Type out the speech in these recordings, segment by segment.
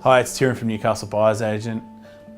Hi, it's Tieran from Newcastle Buyers Agent.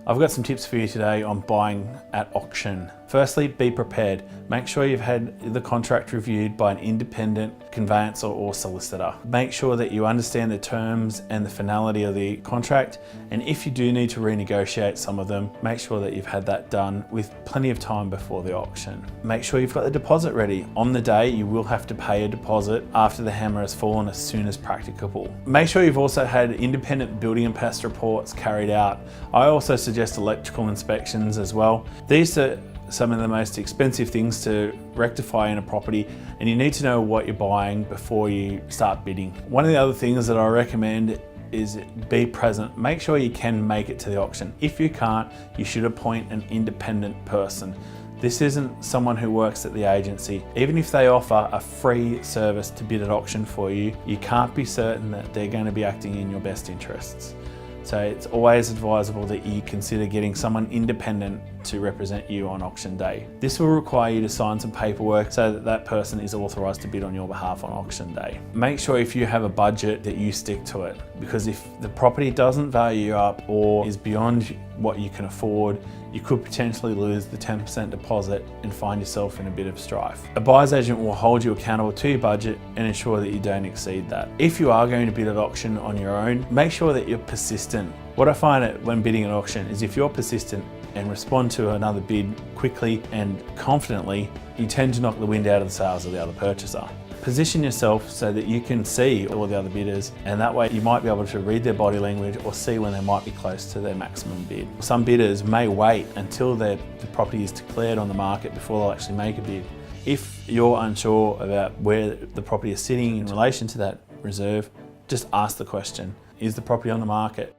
I've got some tips for you today on buying at auction. Firstly, be prepared. Make sure you've had the contract reviewed by an independent conveyancer or solicitor. Make sure that you understand the terms and the finality of the contract, and if you do need to renegotiate some of them, make sure that you've had that done with plenty of time before the auction. Make sure you've got the deposit ready. On the day, you will have to pay a deposit after the hammer has fallen as soon as practicable. Make sure you've also had independent building and pest reports carried out. I also suggest electrical inspections as well. These are some of the most expensive things to rectify in a property, and you need to know what you're buying before you start bidding. One of the other things that I recommend is be present. Make sure you can make it to the auction. If you can't, you should appoint an independent person. This isn't someone who works at the agency. Even if they offer a free service to bid at auction for you, you can't be certain that they're going to be acting in your best interests. So it's always advisable that you consider getting someone independent to represent you on auction day. This will require you to sign some paperwork so that that person is authorised to bid on your behalf on auction day. Make sure if you have a budget that you stick to it, because if the property doesn't value you up or is beyond what you can afford, you could potentially lose the 10% deposit and find yourself in a bit of strife. A buyer's agent will hold you accountable to your budget and ensure that you don't exceed that. If you are going to bid at auction on your own, make sure that you're persistent. What I find when bidding at auction is if you're persistent and respond to another bid quickly and confidently, you tend to knock the wind out of the sails of the other purchaser. Position yourself so that you can see all the other bidders, and that way you might be able to read their body language or see when they might be close to their maximum bid. Some bidders may wait until the property is declared on the market before they'll actually make a bid. If you're unsure about where the property is sitting in relation to that reserve, just ask the question, is the property on the market?